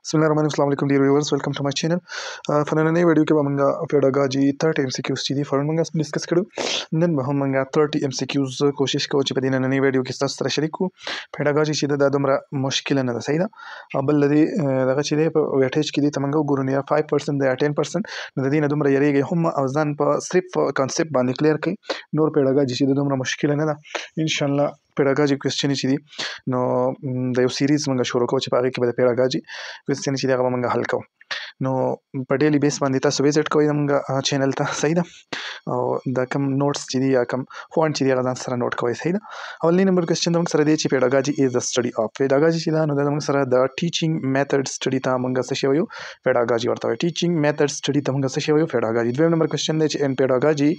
Bismillahirrahmanirrahim. Assalamu alaikum dear viewers. Welcome to my channel. په نننۍ ویډیو کې به موږ پیډاګاجي 30 MCQs چې دي فرن موږ ډیسکس کړو. نن به هم موږ 30 MCQs کوشش کوو چې په دې نننۍ ویډیو کې تاسو سره شریک کړو. پیډاګاجي چې دا دومره مشکل نه ده، صحیح ده. بل لدی دغه چې دی په ویټیج کې دی ته موږ وګورو نه 5% یا 10%، نو د دې نه دومره یریږي هم او ځان په صرف کانسپټ باندې کلیر کړئ. نور پیډاګاجي چې دومره مشکل نه ده. ان شاء الله پیډاګاجي کوېسچن چې دي نو د یو سیریز موږ شروع کوو چې په هغې کې به د پیډاګاجي کوېسچن چې دی هغه به موږ حل کوو. نو په ډیلی بیس باندې تاسو وزټ کوئ زموږ چینل ته، صحیح ده. او دا کم نوټس چې دي یا کم فونټ چې دي هغه ځان سره نوټ کوئ، صحیح ده. اولنی نمبر کوېسچن زموږ سره دی چې پیډاګاجي از د سټډي اف. پیډاګاجي چې ده نو دا زموږ سره د ټیچینګ میتھډ سټډي ته موږ څه شی وایو؟ پیډاګاجي ورته وایو. ټیچینګ میتھډ سټډي ته موږ څه شی وایو؟ پیډاګاجي. دویم نمبر کوېسچن دی چې ان پیډاګاجي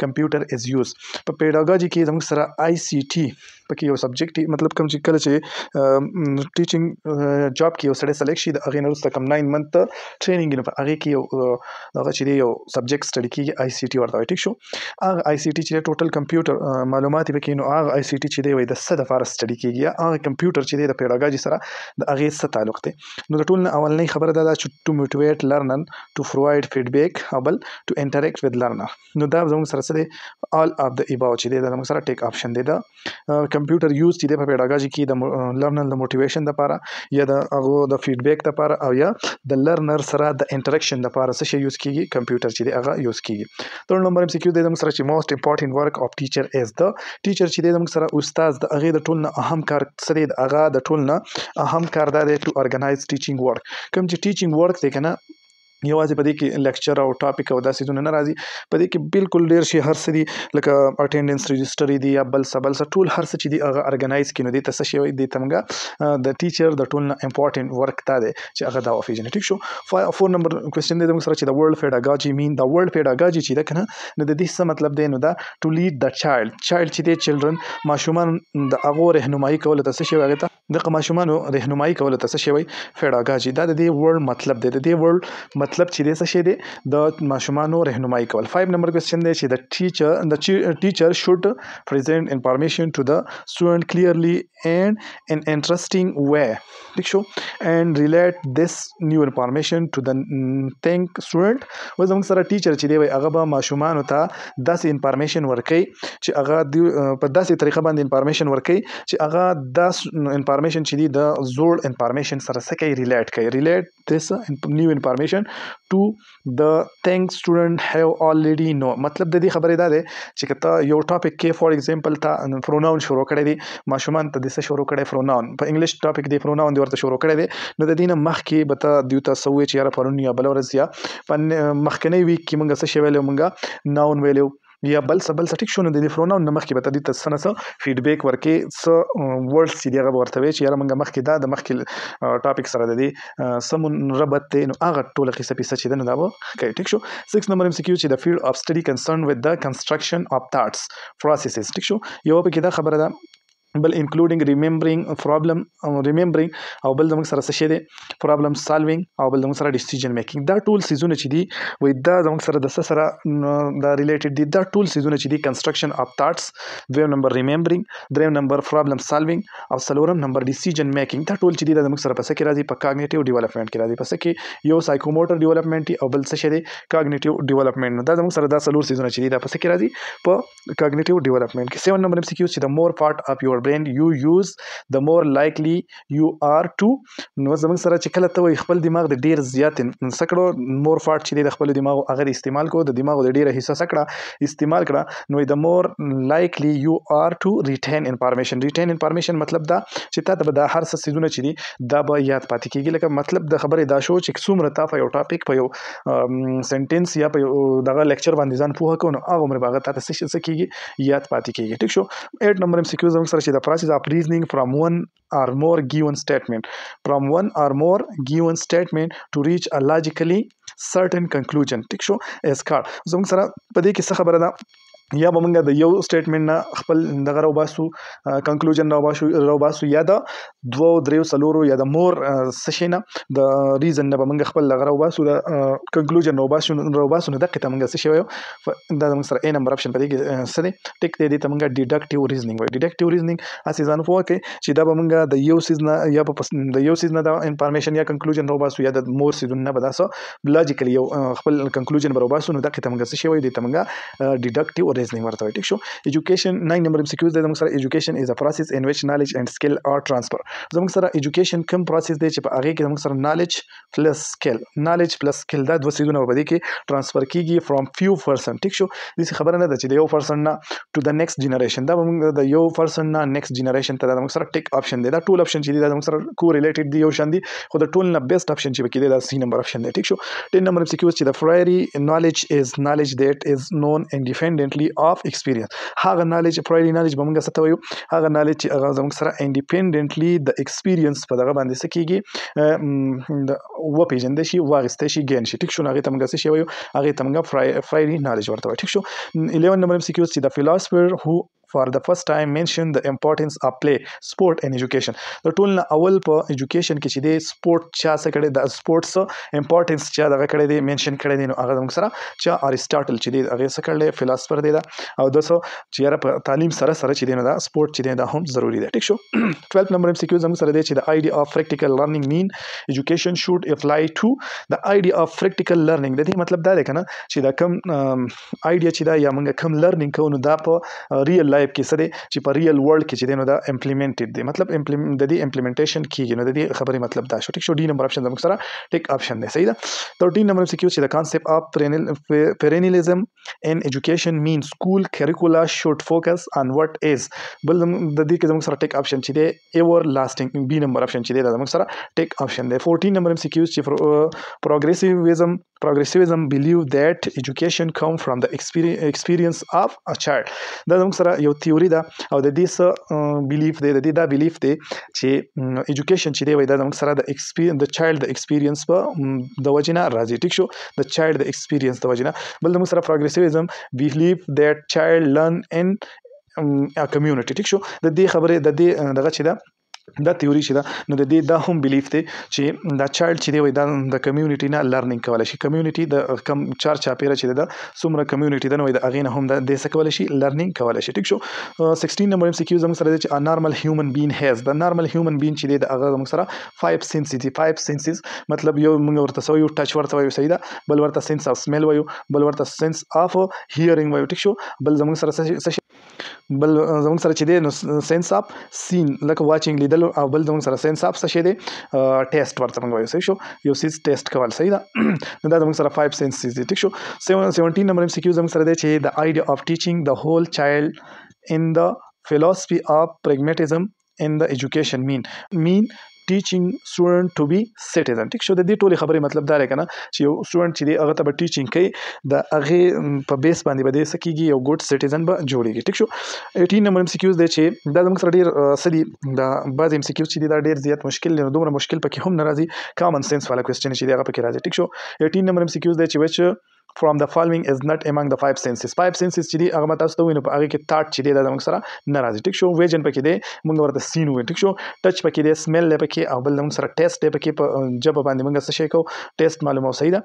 کمپیوټر از یوز. په پیډاګاجي کې زموږ سره آی سی ټي پکې یو سبجیکټ، مطلب کوم چې کله چې ټیچینګ جاب کې یو سړی سلیکټ شي د هغې نه وروسته کوم 9 منت ټریننګ وي، نو په هغې کې یو هغه چې دی یو سبجیکټ سټډي کېږي، آی سی ټي ورته وایي. ټیک شو. هغه آی سی ټي چې دی ټوټل کمپیوټر معلومات یې پکې، نو هغه آی سی ټي چې دی وایي د څه دپاره سټډي کېږي، یا هغه کمپیوټر چې دی د پیډاګاجي سره د هغې څه تعلق دی. نو د ټول نه اولنۍ خبره دا ده چې ټو موټیویټ لرنر ټو پرووایډ فیډبیک او بل ټو انټریکټ ود لرنر. نو دا زموږ سره څه دی؟ آل اف د اباو چې دی دا زموږ سره ټیک آپشن دی. دا کمپیوټر یوز چې دی په پیډاګاجي کې د لرنر د موټیویشن دپاره یا د هغو د فیډبیک دپاره او یا د لرنر سره د انټریکشن دپاره څه شی یوز کېږي؟ کمپیوټر چې دی هغه یوز کېږي. تھرډ نمبر MCQ دی زموږ سره چې موسټ امپورټنټ ورک اف ټیچر از د ټیچر چې دی زموږ سره استاد د هغې د ټول نه اهم کار څه دی؟ هغه د ټول نه اهم کار دا دی ټو ارګنایز ټیچینګ ورک. کوم چې ټیچینګ ورک دی که نه، یوازې په دې کې لیکچر او ټاپک او دا څیزونه نه راځي، په دې کې بالکل ډېر شي هر څه دي، لکه اټینډنس رجسټر دی یا بل څه بل څه، ټول هر څه چې دي هغه ارګنایز کړي. نو دې ته څه شی وایي؟ دې ته موږ د ټیچر د ټول نه امپورټنټ ورک دا دی چې هغه دا وپېژني. ټیک شو. 4 نمبر کوېسچن دی زموږ سره چې د ورلډ پیډاګاجي مین. د ورلډ پیډاګاجي چې ده که نه، نو د دې څه مطلب دی؟ نو دا ټو لیډ د چایلډ چې دی چلډرن ماشومان د هغو رهنمایي کولو ته څه شی وایي؟ هغې ته دغه ماشومانو رهنمایي کولو ته څه شی وایي؟ پیډاګاجي. دا د دې ورلډ مطلب دی. د دې ورلډ مطلب چې دی څه شی دی؟ د ماشومانو رهنمایي کول. 5 نمبر کوېسچن دی چې د ټیچر شوډ پریزنټ انفارمیشن ټو د سټوډنټ کلیرلی اینڈ ان انټرسټینګ وے. ٹھیک شو. اینڈ ریلیټ دس نیو انفارمیشن ټو د تھینک سټوډنټ. و زموږ سره ټیچر چې دی وایي هغه به ماشومانو ته داسې انفارمیشن ورکوي چې هغه په داسې طریقه باندې انفارمیشن ورکوي چې هغه دا انفارمیشن چې دی د زوړ انفارمیشن سره څه کوي؟ ریلیټ کوي. ریلیټ دس نیو انفارمیشن ټو د تھینک سټوډنټ هیو آلریډي نو. مطلب د دې خبرې دا دی چې که ته یو ټاپک کې فار ایگزامپل ته پروناون شروع کړی دی، ماشومان ته د څه شروع کړی؟ پروناون. په انګلیش ټاپک دی پروناون دی ورته شروع کړی دی، نو د دې نه مخکې به ته دوی ته څه ووایې چې یاره پرون یا بله ورځ یا په مخکنۍ ویک کې موږ څه شی ویلی؟ موږ ناون ویلی یا بل څه. ټیک شو. نو د دې پروناون نه مخکې به ته دوی ته څه نه څه فیډبیک ورکړې، څه ورډس چې دي هغه به ورته وایې چې یاره موږ مخکې دا د مخکې ټاپک سره د دې څه ربط دی، نو هغه ټوله قصه پیسه چې ده نو دا به کوي. ټیک شو. 6 نمبر MCQ چې د فیلډ اف سټډي کنسرن ود د کنسټرکشن اف تھاټس پروسیسز. ټیک شو. یوه پکې دا خبره ده، بل انکلوډینګ ریممبرینګ پرابلم ریممبرینګ، او بل زموږ سره څه شی دی؟ پرابلم سالوینګ، او بل زموږ سره ډیسیژن میکینګ. دا ټول څیزونه چې دي وایي دا زموږ سره د څه سره دا ریلیټډ دي؟ دا ټول څیزونه چې دي کنسټرکشن اف تھاټس، دویم نمبر ریممبرینګ، دریم نمبر پرابلم سالوینګ، او څلورم نمبر ډیسیژن میکینګ. دا ټول چې دي دا زموږ سره په څه کې راځي؟ په کاګنیټیو ډیولپمنټ کې راځي. په څه کې؟ یو سایکوموټر ډیولپمنټ او بل څه شی دی؟ کاګنیټیو ډیولپمنټ. نو دا زموږ سره دا څلور څیزونه چې دي دا په څه کې راځي؟ په کاګنیټیو ډیولپمنټ کې. 7 نمبر MCQ چې د مور پارټ اف یور برین یو یوز the more likely you are to. نو زموږ سره چې کله ته وایي خپل دماغ د ډېر زیات څه کړو؟ مور پارټ چې دی د خپل دماغ هغه استعمال کو، د دماغ د ډېره حصه څه کړه؟ استعمال کړه. نو د مور لایکلی یو آر ټو ریټین انفارمیشن. ریټین انفارمیشن مطلب دا چې تا ته به دا هر څه څیزونه چې دي دا به یاد پاتې کېږي. لکه مطلب د خبرې دا شو چې څومره تا په یو ټاپک په یو سنټینس یا په یو دغه لیکچر باندې ځان پوهه کړو، نو هغه عمر به هغه تا ته څه کېږي؟ یاد پاتې کېږي. ټیک شو. 8 نمبر MCQ زموږ سره چې د پروسیس اف ریزنینګ فرام one or more given statement to reach a logically certain conclusion. ټیک شو. as called. زموږ سره په دې کې څه خبره ده؟ یا به موږ د یو سټیټمنټ نه خپل دغه راوباسو کنکلوژن راوباسو یا د دوو دریو څلورو یا د مور څه شي نه د ریزن نه به موږ خپل دغه راوباسو د کنکلوژن راوباسو نو دقې ته موږ څه شی وایو دا زموږ سره ا نمبر اپشن په دې کې څه دی ټیک دی دې ته موږ ډیډکټیو ریزنینګ وایو ډیډکټیو ریزنینګ هسې ځان پوه کړئ چې دا به موږ د یو سیز نه یا د یو سیز نه د انفارمیشن یا کنکلوژن راوباسو یا د مور سیزون نه به دا څه لاجیکلی یو خپل کنکلوژن به راوباسو نو دقې ته موږ څه شی وایو دې ته موږ ډیډکټیو ریزنینګ ورته وایو ټیک شو education 9 number MCQs دی زموږ سره education is a process in which knowledge and skill are transfer زموږ سره education کوم پروسس دی چې په هغه کې زموږ سره knowledge plus skill دا دوه سیزونه په دې کې ترانسفر کیږي from few person ټیک شو دې خبره نه ده چې د یو پرسن نه to the next generation دا موږ د یو پرسن نه next generation ته دا موږ سره ټیک اپشن دی دا ټول اپشن چې دی دا موږ سره کوریلیټډ دی یو شان دي خو د ټول نه بیسټ اپشن چې پکې دی دا سی نمبر اپشن دی ټیک شو 10 نمبر MCQs چې د priori knowledge is knowledge that is known independently of experience هغه نالج پرایری نالج به موږ څه ته وایو هغه نالج چې هغه زموږ سره انډیپندنټلی د ایکسپیرینس په دغه باندې څه کیږي وپېژندل شي واخیستل شي ګین شي ټیک شو نو هغې ته موږ څه شی وایو هغې ته موږ پرایری نالج ورته وایو ټیک شو 11 نمبر MCQs چې د فلاسفر هو for the first time mention the importance of play sport and education د ټول نه اول په ایجوکیشن کې چې دی سپورت چا څه کړی د سپورټس امپورټنس چا دغه کړی دی منشن کړی دی نو هغه موږ سره چې ارسټاټل چې دی هغه څه کړی فلاسفر دی دا او دسو چې یاره په تعلیم سره چې دی نو دا سپورت چې دی دا هم ضروری دی ټیک شو 12 نمبر MCQ زموږ سره دی چې the idea of practical learning mean education should apply to the idea of practical learning د دې مطلب دا دی کنه چې دا کوم idea چې دا یا موږ کوم لرنینګ کوو نو دا په ریل لایف کې څه دی چې په ریل ورلد کې چې دی نو دا امپلیمنټډ دی مطلب د دې امپلیمنټیشن کیږي نو د دې خبرې مطلب دا شو ټیک شو ډي نمبر اپشن زموږ سره ټیک اپشن دی صحیح ده 13 نمبر MCQ چې د کانسپټ اف perennialism in education means school curricula should focus on what is بل د دې کې زموږ سره ټیک اپشن چې دی ایور لاسټینګ بي نمبر اپشن چې دی دا زموږ سره ټیک اپشن دی 14 نمبر MCQ چې progressivism believe that education come from the experience of a child دا زموږ سره یو تیوري ده او د دې څه بیلیف دی د دې دا بیلیف دی چې ایجوکیشن چې دی وایي دا زموږ سره د چایلډ د ایکسپیرینس په د وجې نه راځي ټیک شو د چایلډ د ایکسپیرینس د وجې نه بل زموږ سره progressivism believe that child learn in a community ټیک شو د دې خبرې د دې دغه چې ده دا تیوري چې ده نو د دې دا هم بیلیف دی چې دا چایلډ چې دی وایي دا د کمیونټي نه لرنینګ کولی شي کمیونټي د کم چار چاپیره چې ده څومره کمیونټي ده نو د هغې نه هم د څه کولی شي لرنینګ کولی شي ټیک شو 16 نمبر MCQ زموږ سره دی چې نارمل هیومن بین هیز د نارمل هیومن بین چې دی د هغه زموږ سره 5 سینسز دي 5 سینسز مطلب یو موږ ورته څه وایو ټچ ورته وایو صحیح ده بل ورته سینس اف سمیل وایو بل ورته سینس اف هیرینګ وایو ټیک شو بل زموږ سره څه بل زموږ سره چې دی نو سینس اف سین لکه واچینګ لیدل او بل زموږ سره سینس اف څه شی دی ټیسټ ورته موږ وایو صحیح شو یو سیز ټیسټ کول صحیح ده نو دا زموږ سره 5 سینسز دي ټیک شو 17 نمبر MCQ زموږ سره دی چې the idea of teaching the whole child in the philosophy of pragmatism in the education mean teaching student to be citizen ټیک شو د دې ټولې خبرې مطلب دا دی کنه چې یو سټوډنټ چې دی هغه ته به ټیچینګ کوي د هغې په بیس باندې به دی څه کېږي یو ګډ سټیزن به جوړېږي ټیک شو 18 نمبر MCQs دی چې دا زموږ سره ډېر څه دي دا بعضې MCQs چې دي دا ډېر زیات مشکل دی نو دومره مشکل پکې هم نه راځي کامن سینس والا کوېسچن چې دی هغه پکې راځي ټیک شو 18 نمبر MCQs دی چې which from the following is not among the 5 senses چې دی هغه ماته تاسو ته وینو په هغه کې تاټ چې دی دا زموږ سره نه راځي ټیک شو ویژن پکې دی موږ ورته سین وایو ټیک شو ټچ پکې دی سمیل دی پکې او بل زموږ سره ټیسټ دی پکې په ژبه باندې موږ څه شی کوو ټیسټ معلومه صحیح ده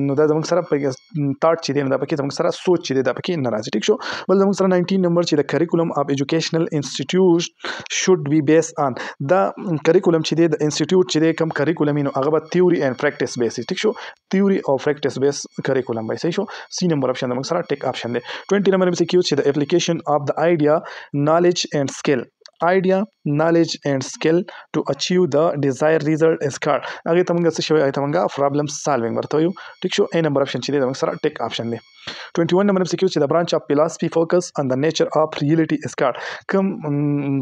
نو دا زموږ سره تاټ چې دی نو دا پکې زموږ سره سوچ چې دی دا پکې نه راځي ټیک شو بل زموږ سره 19 نمبر چې د کریکولم اف ایجوکیشنل انسټیټیوټ شوډ بی بیس آن دا کریکولم چې دی د انسټیټیوټ چې دی کوم کریکولم نو هغه به تیوري اینډ پریکټس بیس ټیک شو تیوري او پریکټس بیس کریکولم به صحیح شو سی نمبر اپشن زموږ سره ټیک اپشن دی 20 نمبر MCQ چې د اپلیکیشن اف د آیډیا نالج اینڈ سکل idea knowledge and skill to achieve the desired result is called هغه ته موږ څه شوی هغه ته موږ problem solving ورته یو ټیک شو A نمبر اپشن چې دی موږ سره ټیک اپشن دی 21 نمبر MCQ چې د برانچ اف فلسفي فوکس on the nature of reality is called کوم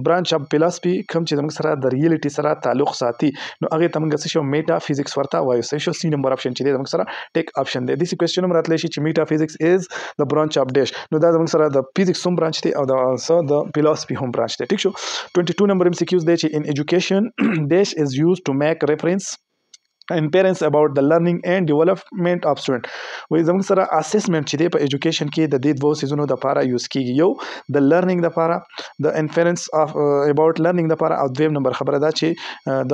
برانچ اف فلسفي کوم چې موږ سره د ریالټي سره تعلق ساتي نو هغه ته موږ څه شو میټا فزکس ورته وایو څه شو سی نمبر اپشن چې دی موږ سره ټیک اپشن دی د کوېسچن هم راتلی شي چې میټا فزکس از د برانچ اف ډیش نو دا موږ سره د فزکس هم برانچ دی او د فلسفي هم برانچ دی ټیک شو 22 نمبر MCQs دی چې in education dash is used to make reference inference about the learning and development of student. وای زموږ سره اسسمنت چې دی په ایجوکیشن کې د دې دوه سیزونو د لپاره یوز کیږي، یو د لرنینګ لپاره د انفرنس اف اباوت لرنینګ لپاره، او دویم نمبر خبره ده چې د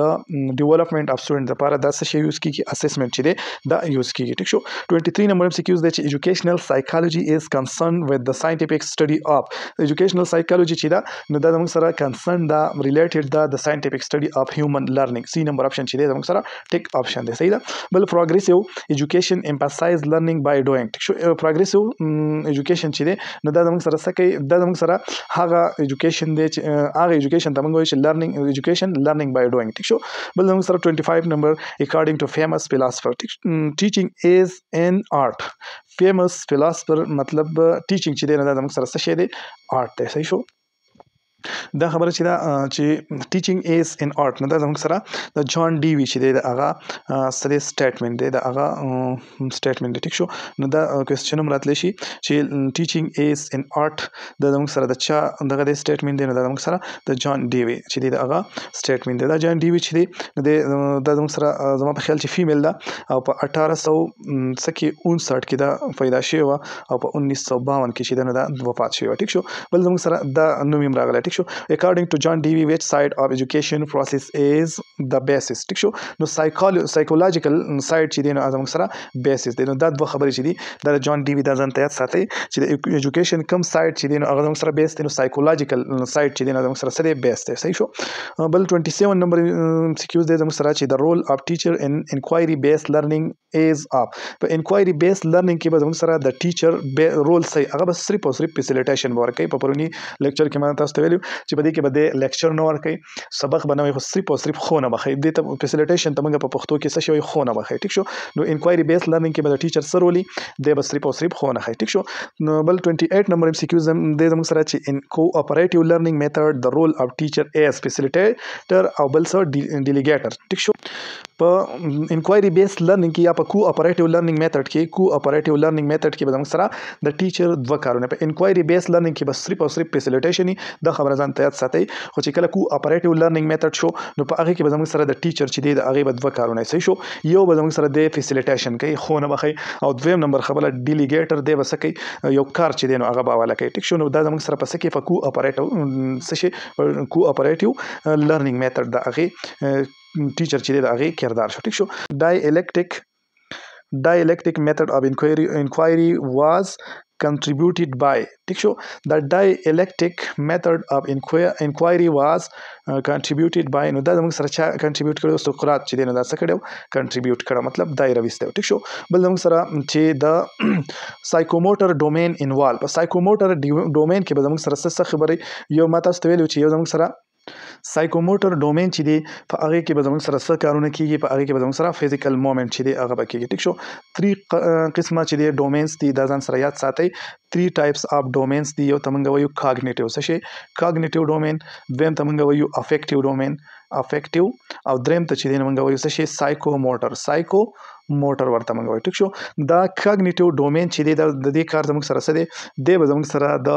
ډیولپمنٹ اف سټوډنټ لپاره دا څه شی یوز کیږي، اسسمنت چې دی دا یوز کیږي. ټیک شو. 23 نمبر MCQs دی چې educational psychology is concerned with the scientific study of. educational psychology چې دا نو دا زموږ سره concern دا ریلیټډ ده د scientific study of human learning. سی نمبر اپشن چې دی زموږ سره ټیک option دی. صحیح ده. بل پروګریسیو ایجوکیشن امفاسایز لرنینګ بای ډوینګ. ټیک شو. پروګریسیو ایجوکیشن چې دی نو دا زموږ سره څه کوي، دا زموږ سره هغه ایجوکیشن دی چې هغه ایجوکیشن ته موږ وایو چې لرنینګ ایجوکیشن لرنینګ بای ډوینګ. ټیک شو. بل زموږ سره 25 نمبر اکارډینګ ټو فیمس فلاسفر. ټیچینګ از ان آرټ. فیمس فلاسفر مطلب ټیچینګ چې دی نو دا زموږ سره څه شی دی، آرټ دی. صحیح شو. دا خبره چې دا چې ټیچینګ ایز ان آرټ نو دا زموږ سره د جان ډیوي چې دی د هغه سره سټیټمنټ دی، د هغه سټیټمنټ دی. ټیک شو. نو دا کوېسچن هم راتلی شي چې ټیچینګ ایز ان آرټ دا زموږ سره د چا دغه دی سټیټمنټ دی، نو دا زموږ سره د جان ډیوي چې دی د هغه سټیټمنټ دی. دا جان ډیوي چې دی دا زموږ سره زما په خیال چې فیمیل ده او په 1859 کې دا پیدا شوې وه او په 1952 کې چې ده نو دا وفات شوې وه. ټیک شو. بل زموږ سره دا نوم هم راغلی. ټیک شو. according to John Dewey which side of education process is the basis. ټیک شو. نو سایکولوژیکل سایډ چې دی نو زموږ سره بیسس دی. نو دا دوه خبرې چې دي دا د جان ډیوي دا ځان ته یاد ساتئ چې د ایجوکیشن کم سایډ چې دی نو هغه زموږ سره بیس دی، نو سایکولوژیکل سایډ چې دی نو زموږ سره څه دی، بیس دی. صحیح شو. بل 27 نمبر MCQs دی زموږ سره چې د رول اف ټیچر ان انکوایري بیس لرنینګ از اپ. په انکوایري بیس لرنینګ کې به زموږ سره د ټیچر رول صحیح هغه به صرف او صرف فیسیلیټیشن به ورکوي. په پرونی لیکچر کې ما تاسو ته ویلو چې په دې کې به د لیکچر نه ورکوي، سبق به نه وي، خو صرف او صرف ښوونه به ښیي. دې ته فیسیلیټیشن ته موږ په پښتو کې څه شی وایو، ښوونه به ښیي. ټیک شو. نو انکوایري بیس لرنینګ کې به د ټیچر څه رول وي، دی به صرف او صرف ښوونه ښیي. ټیک شو. نو بل 28 نمبر MCQs دی زموږ سره چې ان کوآپریټیو لرنینګ میتھډ د رول اف ټیچر ایز فیسیلیټیټر او بل څه ډیلیګیټر. ټیک شو. په انکوایري بیس لرنینګ کې یا په کوآپریټیو لرنینګ میتھډ کې کوآپریټیو لرنینګ میتھډ کې به زموږ سره د ټیچر دوه کارونه، په انکوایري بیس لرنینګ کې به صرف او صرف فیسیلیټیشن وي. دا خبره ځان ته یاد ساتئ. خو چې کله کوآپریټیو لرنینګ میتھډ شو نو په هغې کې به زموږ سره د ټیچر چې دی د هغې به دوه کارونه. صحیح شو. یو به زموږ سره د فیسیلیټیشن کوي، ښوونه به ښیي، او دویم نمبر خبره ډیلیګیټر دی به څه کوي، یو کار چې دی نو هغه به حواله کوي. ټیک شو. نو دا زموږ سره په څه کې په کوآپریټیو څه شي، کوآپریټیو لرنینګ میتھډ د هغې ټیچر چې دی د هغې کردار شو. ټیک شو. dialectic method of inquiry was contributed by. ٹھیک شو. the dialectic method of inquiry was contributed by. نو دا زموږ سره چا کنټریبیوټ کړی، سقراط چې دی نو دا څه کړی، کنټریبیوټ کړی، مطلب دا یې راویستی. ټیک شو. بل زموږ سره چې د سایکوموټر ډومین انوالو، په سایکوموټر ډومین کې به زموږ سره څه خبرې، یو ما تاسو ته ویلو چې یو زموږ سره سایکوموټر ډومین چې دی په هغې کې به زموږ سره څه کارونه کېږي، په هغې کې به زموږ سره فزیکل مومنټ چې دی هغه به کېږي. ټیک شو. 3 قسمه چې دی ډومینس دي، دا ځان سره یاد ساتئ. 3 ټایپس اف ډومینس دي. یو ته موږ وایو کاګنیټیو، څه شی، کاګنیټیو ډومین. دویم ته موږ وایو افیکټیو ډومین، افیکټیو. او دریم ته چې دی موږ وایو څه شی، سایکوموټر، سایکوموټر ورته موږ وایو. ټیک شو. دا کاګنیټیو ډومین چې دی د دې کار زموږ سره څه دی، دی به زموږ سره د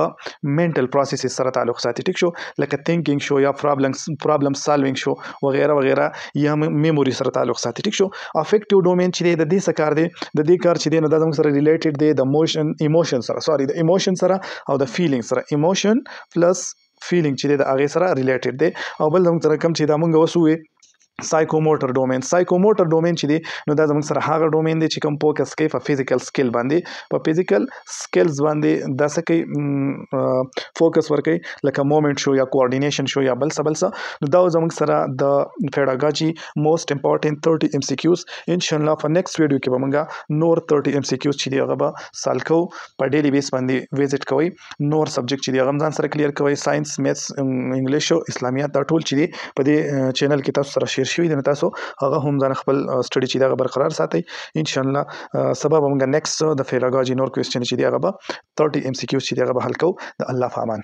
منټل پروسیسز سره تعلق ساتي. ټیک شو. لکه تھنکینګ شو یا پرابلم سالوینګ شو وغیره وغیره، یا میموري سره تعلق ساتي. ټیک شو. افیکټیو ډومین چې دی د دې څه کار دی، د دې کار چې دی نو دا زموږ سره ریلیټډ دی د ایموشن سره، د ایموشن سره او د فیلینګ سره. ایموشن پلس فیلینګ چې دی د هغې سره ریلیټډ دی. او بل زموږ سره کوم چې دا مونږ اوس ووایو سایکوموټر ډومین. سایکوموټر ډومین چې دی نو دا زموږ سره هغه ډومین دی چې کوم فوکس کوي په فزیکل سکل باندې، په فزیکل سکلز باندې دا څه کوي، فوکس ورکوي، لکه مومنټ شو یا کوارډینیشن شو یا بل څه. نو دا زموږ سره د پیډاګاجي موسٹ امپورټنټ 30 MCQs. انشاءالله په نیکسٹ ویډیو کې به موږ نور 30 MCQs چې دی هغه به سال کوو. په ډیلی بیس باندې ویزټ کوئ، نور سبجیکټ چې دی هغه هم ځان سره کلیر کوئ، ساینس، میتھس، انګلیش او اسلامیات، دا ټول چې دی په دې چینل کې تاسو سره شیر شوي دي. نو تاسو هغه هم ځان خپل سټډي چې دی هغه برقرار ساتئ. انشاءالله سبا به موږ نیکسٹ د پیډاګاجي نور کوېسچن چې دی هغه به 30 MCQs چې دی هغه به حل کوو. د الله په امان.